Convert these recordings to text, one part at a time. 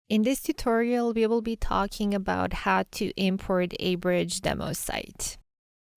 In this tutorial, we will be talking about how to import a Bridge demo site.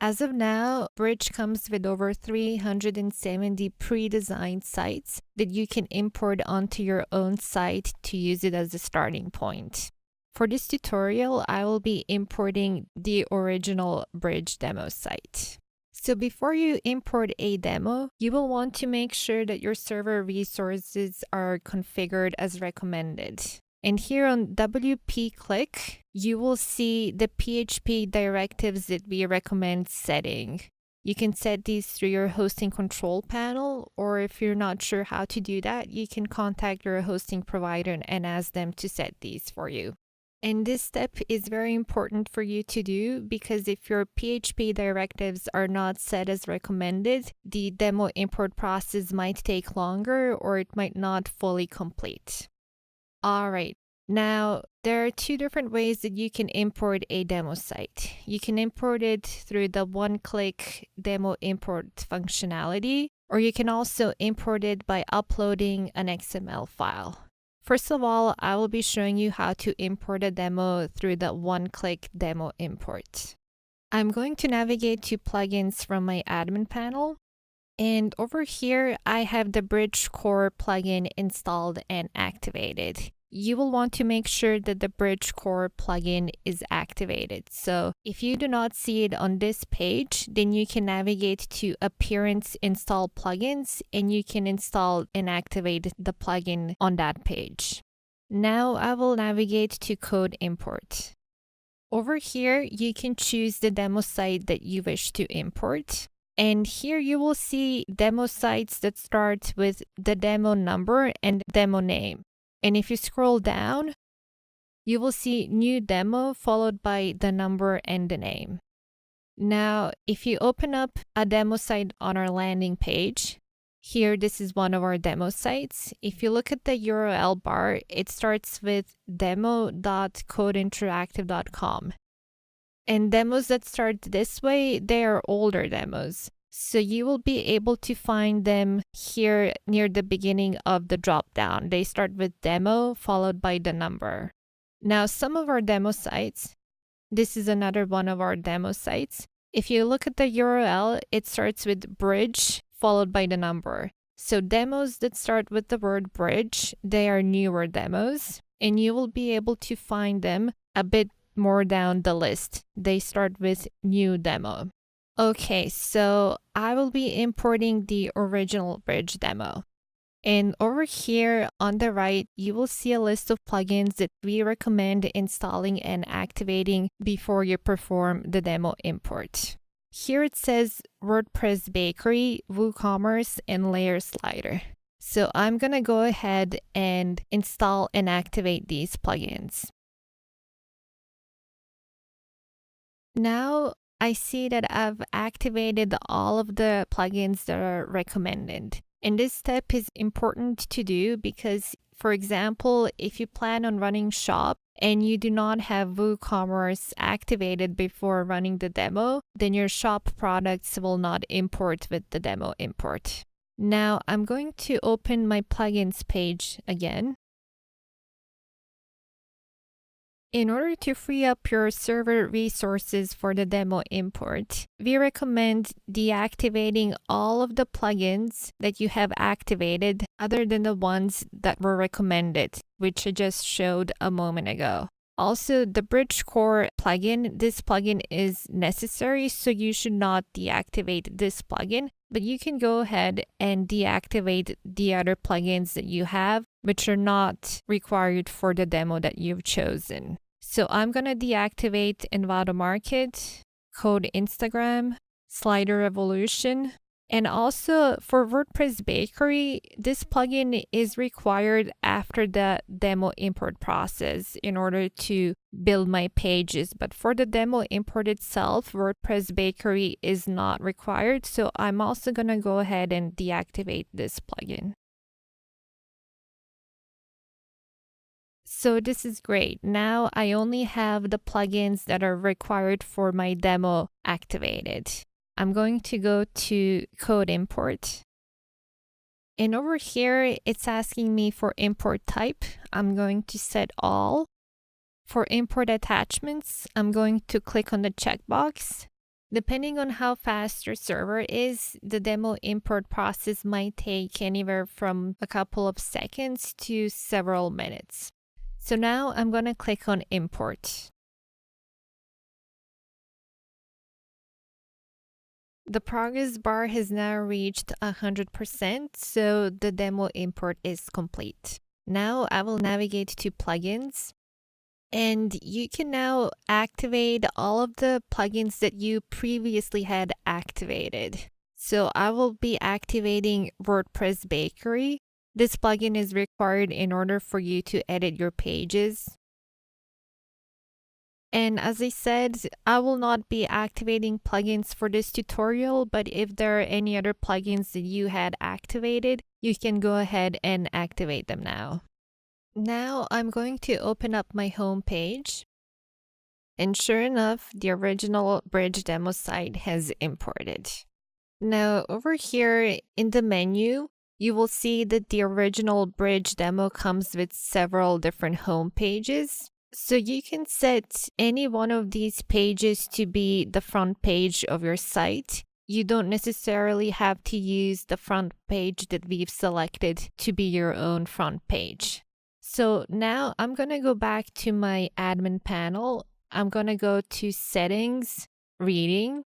As of now, Bridge comes with over 370 pre-designed sites that you can import onto your own site to use it as a starting point. For this tutorial, I will be importing the original Bridge demo site. So before you import a demo, you will want to make sure that your server resources are configured as recommended. And here on WP you will see the PHP directives that we recommend setting. You can set these through your hosting control panel, or if you're not sure how to do that, you can contact your hosting provider and ask them to set these for you. And this step is very important for you to do because if your PHP directives are not set as recommended, the demo import process might take longer or it might not fully complete. All right, now there are two different ways that you can import a demo site. You can import it through the one-click demo import functionality, or you can also import it by uploading an XML file. First of all, I will be showing you how to import a demo through the one-click demo import. I'm going to navigate to plugins from my admin panel. And over here, I have the Bridge Core plugin installed and activated. You will want to make sure that the Bridge Core plugin is activated. So if you do not see it on this page, then you can navigate to Appearance Install Plugins and you can install and activate the plugin on that page. Now I will navigate to Qode Import. Over here, you can choose the demo site that you wish to import. And here you will see demo sites that start with the demo number and demo name. And if you scroll down, you will see new demo followed by the number and the name. Now, if you open up a demo site on our landing page, here this is one of our demo sites. If you look at the URL bar, it starts with demo.qodeinteractive.com. And demos that start this way, they are older demos. So you will be able to find them here near the beginning of the drop-down. They start with demo followed by the number. Now, some of our demo sites, this is another one of our demo sites. If you look at the URL, it starts with bridge followed by the number. So demos that start with the word bridge, they are newer demos, and you will be able to find them a bit more down the list. They start with new demo. Okay, so I will be importing the original Bridge demo. And over here on the right, you will see a list of plugins that we recommend installing and activating before you perform the demo import. Here it says WordPress Bakery, WooCommerce, and Layer Slider. So I'm going to go ahead and install and activate these plugins. Now, I see that I've activated all of the plugins that are recommended. And this step is important to do because, for example, if you plan on running shop and you do not have WooCommerce activated before running the demo, then your shop products will not import with the demo import. Now I'm going to open my plugins page again. In order to free up your server resources for the demo import, we recommend deactivating all of the plugins that you have activated other than the ones that were recommended, which I just showed a moment ago. Also, the Bridge Core plugin, this plugin is necessary, so you should not deactivate this plugin, but you can go ahead and deactivate the other plugins that you have, which are not required for the demo that you've chosen. So I'm going to deactivate Envato Market, Qode Instagram, Slider Revolution, and also for WordPress Bakery, this plugin is required after the demo import process in order to build my pages. But for the demo import itself, WordPress Bakery is not required. So I'm also going to go ahead and deactivate this plugin. So this is great. Now I only have the plugins that are required for my demo activated. I'm going to go to Qode Import. And over here, it's asking me for import type. I'm going to set all. For import attachments, I'm going to click on the checkbox. Depending on how fast your server is, the demo import process might take anywhere from a couple of seconds to several minutes. So now I'm going to click on import. The progress bar has now reached 100%, so the demo import is complete. Now I will navigate to plugins, and you can now activate all of the plugins that you previously had activated. So I will be activating WordPress Bakery. This plugin is required in order for you to edit your pages. And as I said, I will not be activating plugins for this tutorial, but if there are any other plugins that you had activated, you can go ahead and activate them now. Now I'm going to open up my home page. And sure enough, the original Bridge demo site has imported. Now over here in the menu, you will see that the original Bridge demo comes with several different home pages. So you can set any one of these pages to be the front page of your site. You don't necessarily have to use the front page that we've selected to be your own front page. So now I'm going to go back to my admin panel. I'm going to go to settings, reading.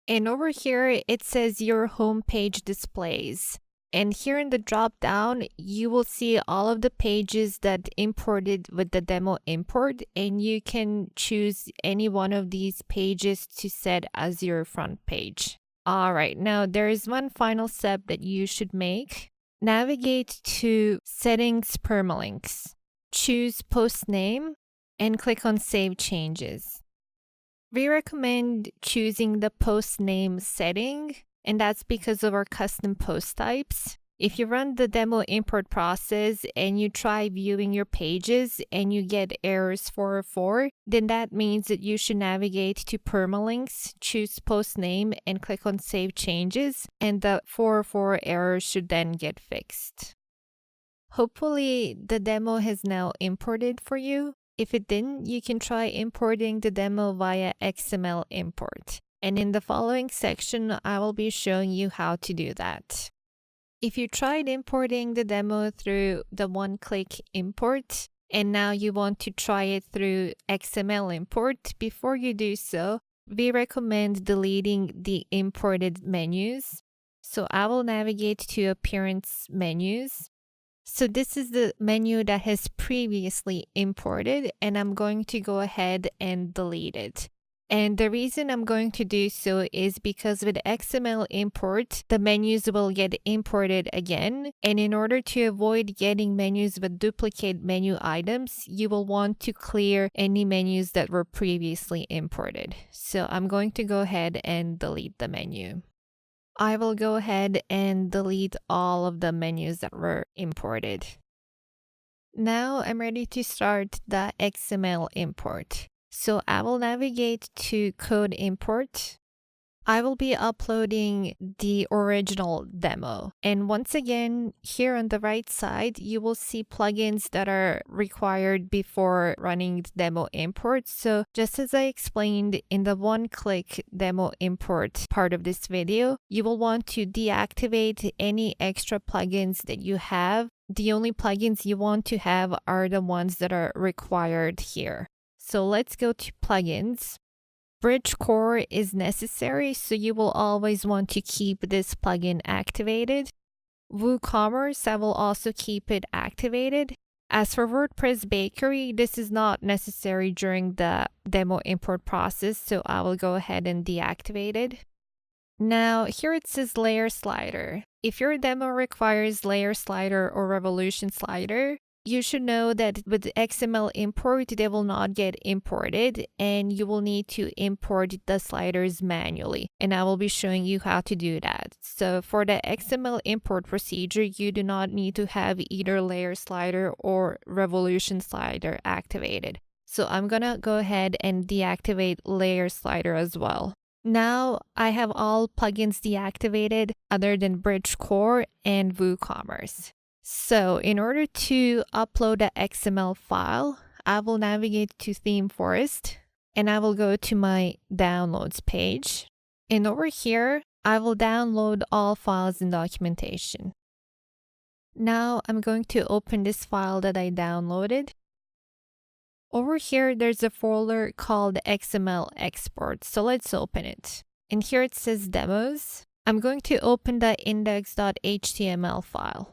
And over here, it says your home page displays. And here in the drop down, you will see all of the pages that imported with the demo import, and you can choose any one of these pages to set as your front page. All right, now there is one final step that you should make. Navigate to Settings Permalinks. Choose Post Name and click on Save Changes. We recommend choosing the post name setting, and that's because of our custom post types. If you run the demo import process and you try viewing your pages and you get errors 404, then that means that you should navigate to permalinks, choose post name, and click on Save Changes, and the 404 error should then get fixed. Hopefully, the demo has now imported for you. If it didn't, you can try importing the demo via XML import. And in the following section, I will be showing you how to do that. If you tried importing the demo through the one-click import, and now you want to try it through XML import, before you do so, we recommend deleting the imported menus. So I will navigate to Appearance Menus. So this is the menu that has previously imported, and I'm going to go ahead and delete it. And the reason I'm going to do so is because with XML import, the menus will get imported again. And in order to avoid getting menus with duplicate menu items, you will want to clear any menus that were previously imported. So I'm going to go ahead and delete the menu. I will go ahead and delete all of the menus that were imported. Now I'm ready to start the XML import. So I will navigate to Qode Import. I will be uploading the original demo. And once again, here on the right side, you will see plugins that are required before running the demo import. So just as I explained in the one-click demo import part of this video, you will want to deactivate any extra plugins that you have. The only plugins you want to have are the ones that are required here. So let's go to plugins. Bridge Core is necessary, so you will always want to keep this plugin activated. WooCommerce, I will also keep it activated. As for WordPress Bakery, this is not necessary during the demo import process, so I will go ahead and deactivate it. Now, here it says Layer Slider. If your demo requires Layer Slider or Revolution Slider, you should know that with XML import, they will not get imported, and you will need to import the sliders manually. And I will be showing you how to do that. So for the XML import procedure, you do not need to have either Layer Slider or Revolution Slider activated. So I'm gonna go ahead and deactivate Layer Slider as well. Now I have all plugins deactivated other than Bridge Core and WooCommerce. So in order to upload an XML file, I will navigate to Theme Forest and I will go to my Downloads page. And over here, I will download all files and documentation. Now I'm going to open this file that I downloaded. Over here, there's a folder called XML Export, so let's open it. And here it says Demos. I'm going to open the index.html file.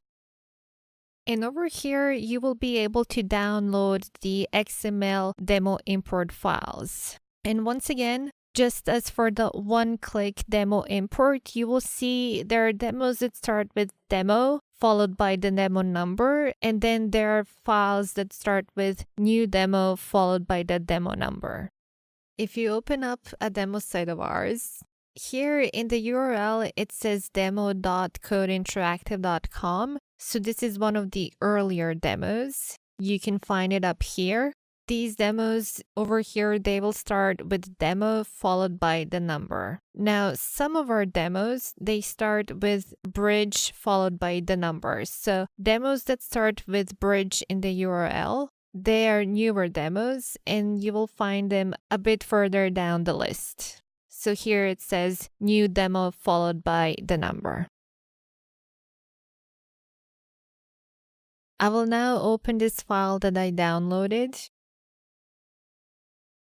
And over here, you will be able to download the XML demo import files. And once again, just as for the one-click demo import, you will see there are demos that start with demo, followed by the demo number, and then there are files that start with new demo, followed by the demo number. If you open up a demo site of ours, here in the URL, it says demo.qodeinteractive.com. So this is one of the earlier demos. You can find it up here. These demos over here, they will start with demo followed by the number. Now, some of our demos, they start with bridge followed by the numbers. So demos that start with bridge in the URL, they are newer demos and you will find them a bit further down the list. So here it says new demo followed by the number. I will now open this file that I downloaded.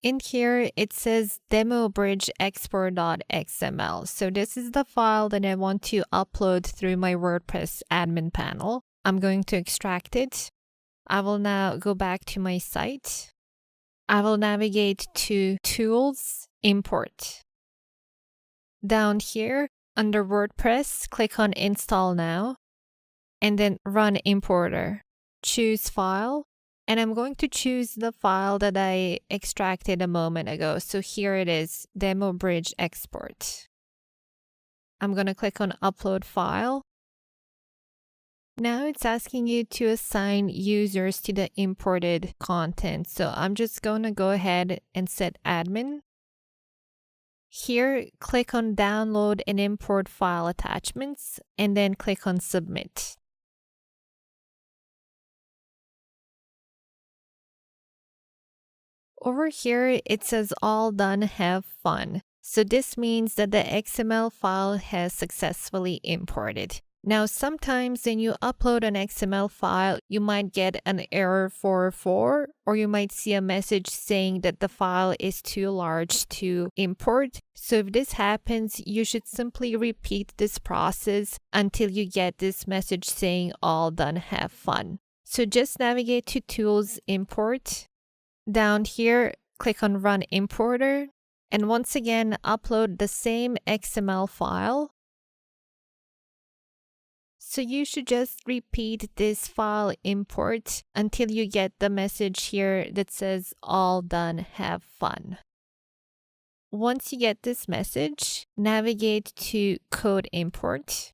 In here, it says demo bridge export.xml. So this is the file that I want to upload through my WordPress admin panel. I'm going to extract it. I will now go back to my site. I will navigate to Tools, Import. Down here, under WordPress, click on Install Now, and then Run Importer. Choose File. And I'm going to choose the file that I extracted a moment ago. So here it is, Demo Bridge Export. I'm going to click on Upload File. Now it's asking you to assign users to the imported content. So I'm just going to go ahead and set admin. Here, click on Download and Import File Attachments, and then click on Submit. Over here, it says all done, have fun. So this means that the XML file has successfully imported. Now, sometimes when you upload an XML file, you might get an error 404, or you might see a message saying that the file is too large to import. So if this happens, you should simply repeat this process until you get this message saying all done, have fun. So just navigate to Tools, Import. Down here, click on Run Importer, and once again, upload the same XML file. So you should just repeat this file import until you get the message here that says all done, have fun. Once you get this message, navigate to Qode Import.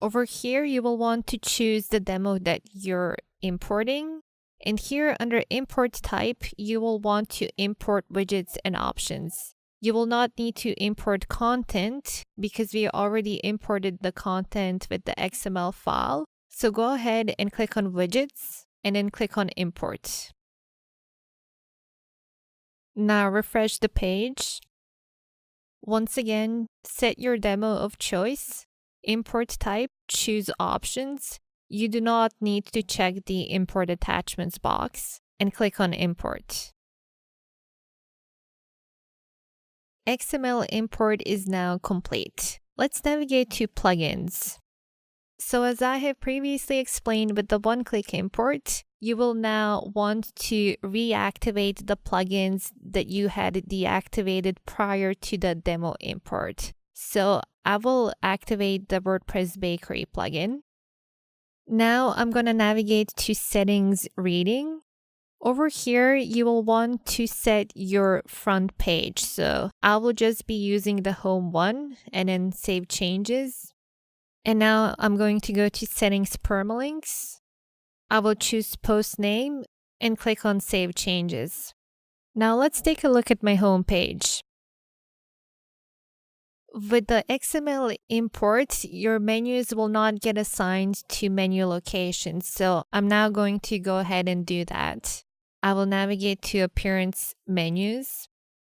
Over here, you will want to choose the demo that you're importing. And here under Import Type, you will want to import widgets and options. You will not need to import content because we already imported the content with the XML file. So go ahead and click on Widgets and then click on Import. Now refresh the page. Once again, set your demo of choice. Import type, choose options. You do not need to check the Import Attachments box and click on Import. XML import is now complete. Let's navigate to Plugins. So as I have previously explained with the one-click import, you will now want to reactivate the plugins that you had deactivated prior to the demo import. So I will activate the WordPress Bakery plugin. Now I'm going to navigate to Settings, Reading. Over here, you will want to set your front page. So I will just be using the home one and then save changes. And now I'm going to go to Settings, Permalinks. I will choose Post Name and click on Save Changes. Now let's take a look at my home page. with the XML import, your menus will not get assigned to menu locations. So I'm now going to go ahead and do that. I will navigate to Appearance Menus.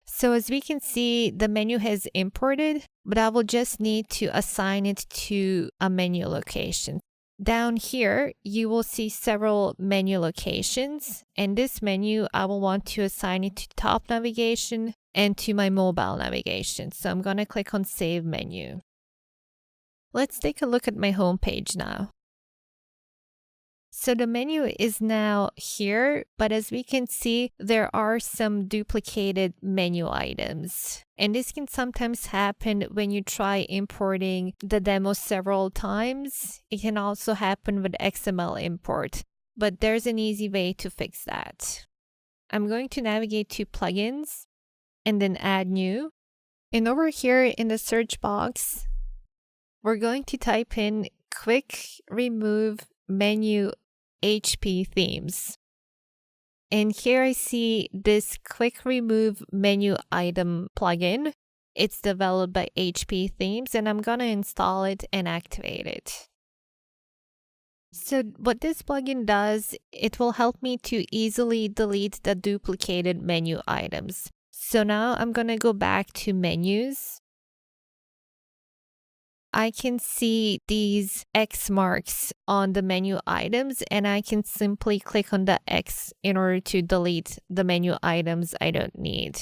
So as we can see, the menu has imported, but I will just need to assign it to a menu location. Down here, you will see several menu locations, and this menu, I will want to assign it to top navigation and to my mobile navigation. So I'm going to click on Save Menu. Let's take a look at my home page now. So the menu is now here, but as we can see, there are some duplicated menu items. And this can sometimes happen when you try importing the demo several times. It can also happen with XML import, but there's an easy way to fix that. I'm going to navigate to Plugins and then Add New. And over here in the search box, we're going to type in Quick Remove Menu HP Themes. And here I see this Quick Remove Menu Item plugin. It's developed by HP Themes, and I'm going to install it and activate it. So what this plugin does, it will help me to easily delete the duplicated menu items. So now I'm going to go back to Menus. I can see these X marks on the menu items, and I can simply click on the X in order to delete the menu items I don't need.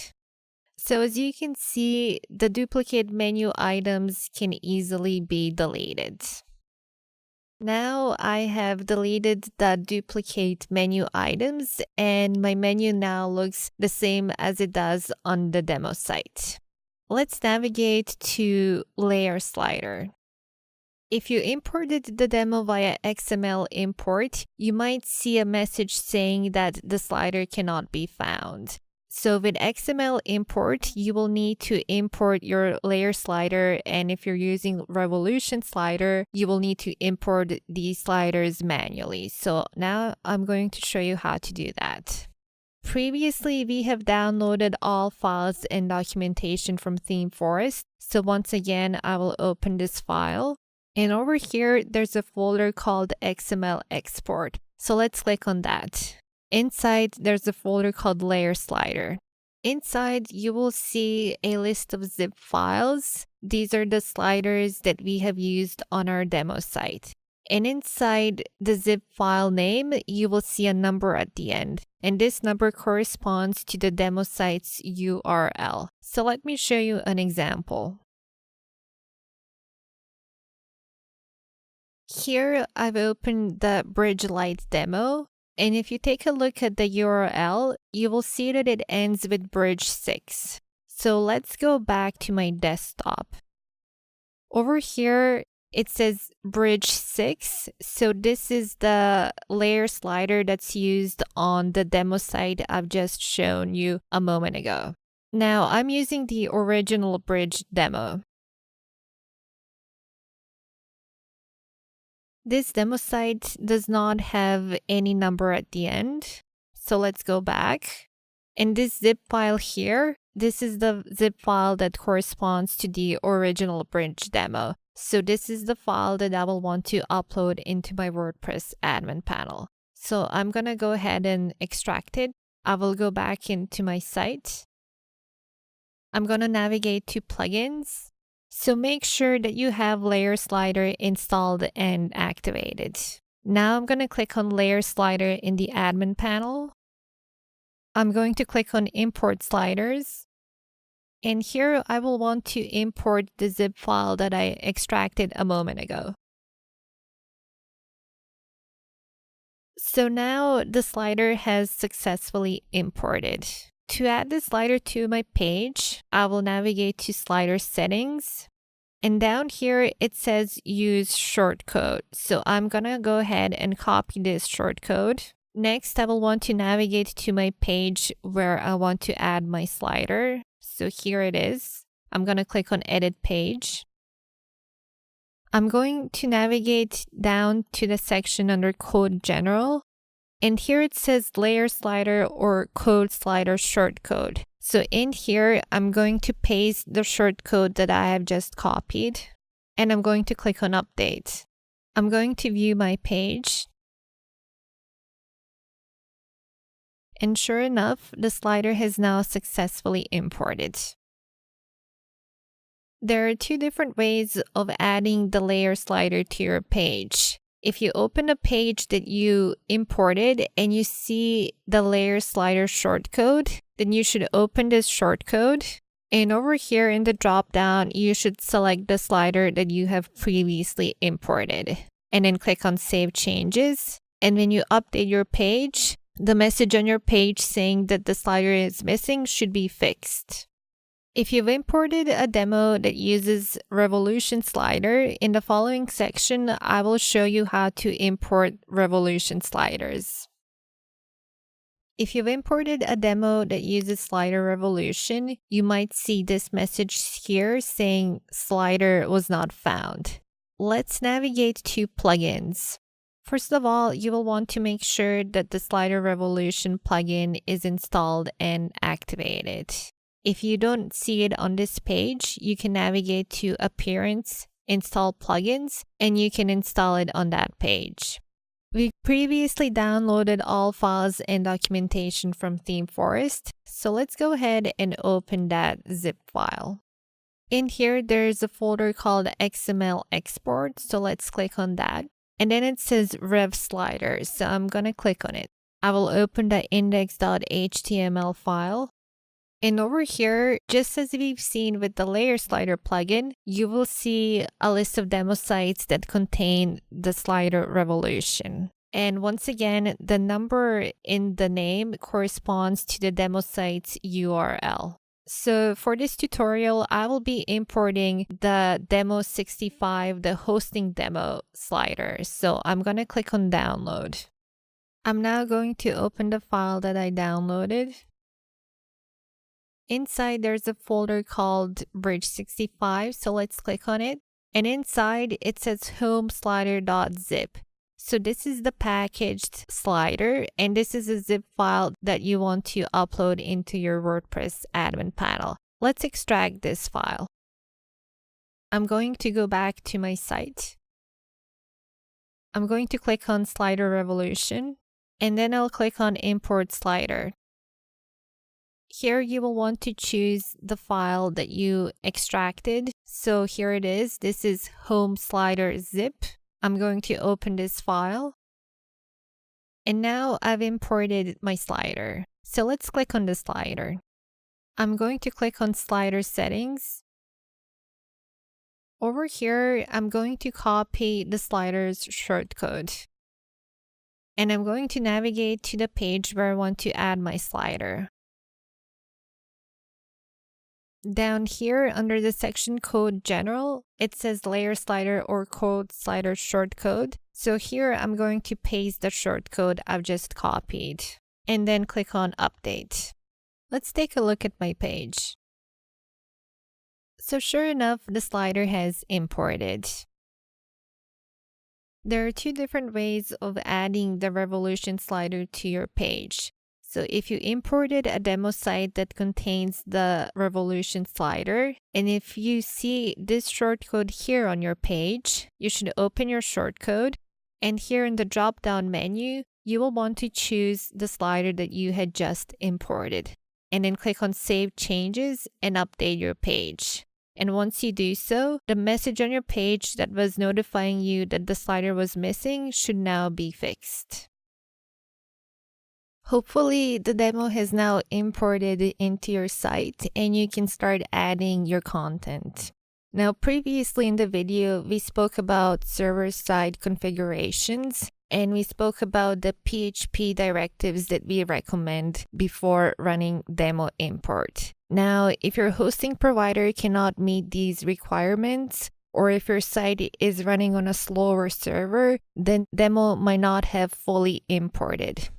So as you can see, the duplicate menu items can easily be deleted. Now I have deleted the duplicate menu items, and my menu now looks the same as it does on the demo site. Let's navigate to Layer Slider. If you imported the demo via XML import, you might see a message saying that the slider cannot be found. So with XML import, you will need to import your layer slider, and if you're using Revolution slider, you will need to import these sliders manually. So now I'm going to show you how to do that. Previously, we have downloaded all files and documentation from ThemeForest. So once again, I will open this file. And over here, there's a folder called XML Export. So let's click on that. Inside, there's a folder called Layer Slider. Inside, you will see a list of zip files. These are the sliders that we have used on our demo site. And inside the zip file name, you will see a number at the end. And this number corresponds to the demo site's URL. So let me show you an example. Here, I've opened the Bridge Lite demo. And if you take a look at the URL, you will see that it ends with Bridge 6. So let's go back to my desktop. Over here, it says Bridge 6. So this is the layer slider that's used on the demo site I've just shown you a moment ago. Now I'm using the original Bridge demo. This demo site does not have any number at the end. So let's go back. And this zip file here, this is the zip file that corresponds to the original Bridge demo. So this is the file that I will want to upload into my WordPress admin panel. So I'm going to go ahead and extract it. I will go back into my site. I'm going to navigate to Plugins. So make sure that you have Layer Slider installed and activated. Now I'm going to click on Layer Slider in the admin panel. I'm going to click on Import Sliders. And here I will want to import the zip file that I extracted a moment ago. So now the slider has successfully imported. To add the slider to my page, I will navigate to Slider Settings. And down here, it says Use Shortcode. So I'm going to go ahead and copy this shortcode. Next, I will want to navigate to my page where I want to add my slider. So here it is. I'm going to click on Edit Page. I'm going to navigate down to the section under Code General. And here it says Layer Slider or Code Slider Shortcode. So in here, I'm going to paste the shortcode that I have just copied, and I'm going to click on Update. I'm going to view my page. And sure enough, the slider has now successfully imported. There are two different ways of adding the layer slider to your page. If you open a page that you imported and you see the layer slider shortcode, then you should open this shortcode. And over here in the drop-down, you should select the slider that you have previously imported. And then click on Save Changes. And when you update your page, the message on your page saying that the slider is missing should be fixed. If you've imported a demo that uses Revolution slider, in the following section, I will show you how to import Revolution sliders. If you've imported a demo that uses slider Revolution, you might see this message here saying slider was not found. Let's navigate to plugins. First of all, you will want to make sure that the Slider Revolution plugin is installed and activated. If you don't see it on this page, you can navigate to Appearance, Install Plugins, and you can install it on that page. We previously downloaded all files and documentation from ThemeForest, so let's go ahead and open that zip file. In here, there's a folder called XML Export, so let's click on that. And then it says Rev Slider, so I'm going to click on it. I will open the index.html file. And over here, just as we've seen with the Layer Slider plugin, you will see a list of demo sites that contain the Slider Revolution. And once again, the number in the name corresponds to the demo site's URL. So for this tutorial, I will be importing the demo 65, the hosting demo slider. So I'm going to click on download. I'm now going to open the file that I downloaded. Inside, there's a folder called Bridge 65. So let's click on it. And inside, it says home_slider.zip. So this is the packaged slider, and this is a zip file that you want to upload into your WordPress admin panel. Let's extract this file. I'm going to go back to my site. I'm going to click on Slider Revolution, and then I'll click on Import Slider. Here you will want to choose the file that you extracted. So here it is. This is home slider zip. I'm going to open this file. And now I've imported my slider. So let's click on the slider. I'm going to click on Slider Settings. Over here, I'm going to copy the slider's shortcode. And I'm going to navigate to the page where I want to add my slider. Down here under the section Code General, it says Layer Slider or Code Slider Shortcode. So here I'm going to paste the shortcode I've just copied and then click on Update. Let's take a look at my page. So sure enough, the slider has imported. There are two different ways of adding the Revolution slider to your page. So if you imported a demo site that contains the Revolution slider, and if you see this shortcode here on your page, you should open your shortcode, and here in the drop-down menu, you will want to choose the slider that you had just imported, and then click on Save Changes and update your page. And once you do so, the message on your page that was notifying you that the slider was missing should now be fixed. Hopefully, the demo has now imported into your site and you can start adding your content. Now, previously in the video, we spoke about server-side configurations and we spoke about the PHP directives that we recommend before running demo import. Now, if your hosting provider cannot meet these requirements, or if your site is running on a slower server, then demo might not have fully imported.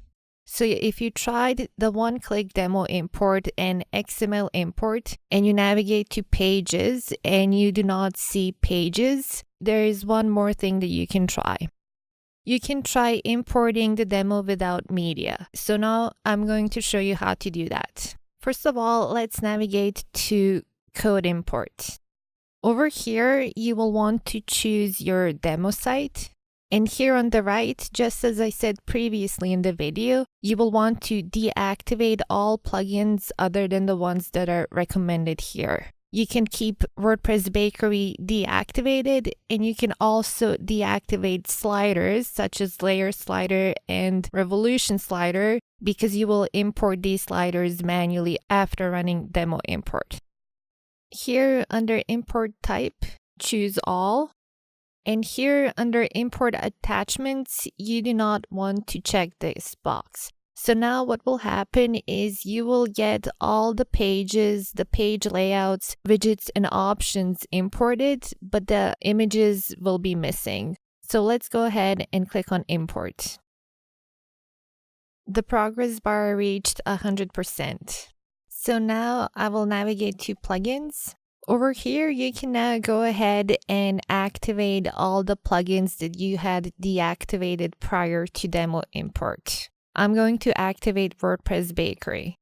So if you tried the one-click demo import and XML import and you navigate to pages and you do not see pages, there is one more thing that you can try. You can try importing the demo without media. So now I'm going to show you how to do that. First of all, let's navigate to Qode Import. Over here, you will want to choose your demo site. And here on the right, just as I said previously in the video, you will want to deactivate all plugins other than the ones that are recommended here. You can keep WordPress Bakery deactivated, and you can also deactivate sliders such as Layer Slider and Revolution Slider because you will import these sliders manually after running demo import. Here under Import Type, choose All. And here under Import Attachments, you do not want to check this box. So now what will happen is you will get all the pages, the page layouts, widgets, and options imported, but the images will be missing. So let's go ahead and click on Import. The progress bar reached 100%. So now I will navigate to Plugins. Over here, you can now go ahead and activate all the plugins that you had deactivated prior to demo import. I'm going to activate WordPress Bakery.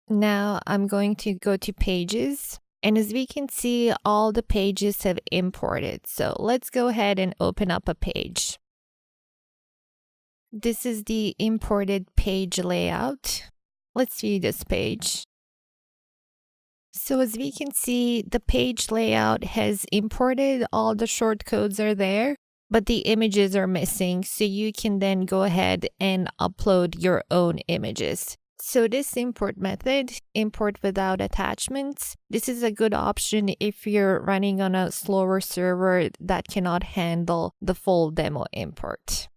Now I'm going to go to Pages, and as we can see, all the pages have imported. So let's go ahead and open up a page. This is the imported page layout. Let's view this page. So as we can see, the page layout has imported, all the shortcodes are there, but the images are missing. So you can then go ahead and upload your own images. So this import method, import without attachments, this is a good option if you're running on a slower server that cannot handle the full demo import.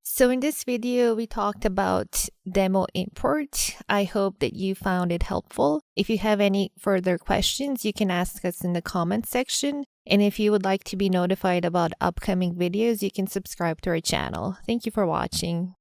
So in this video, we talked about demo import. I hope that you found it helpful. If you have any further questions, you can ask us in the comment section. And if you would like to be notified about upcoming videos, you can subscribe to our channel. Thank you for watching.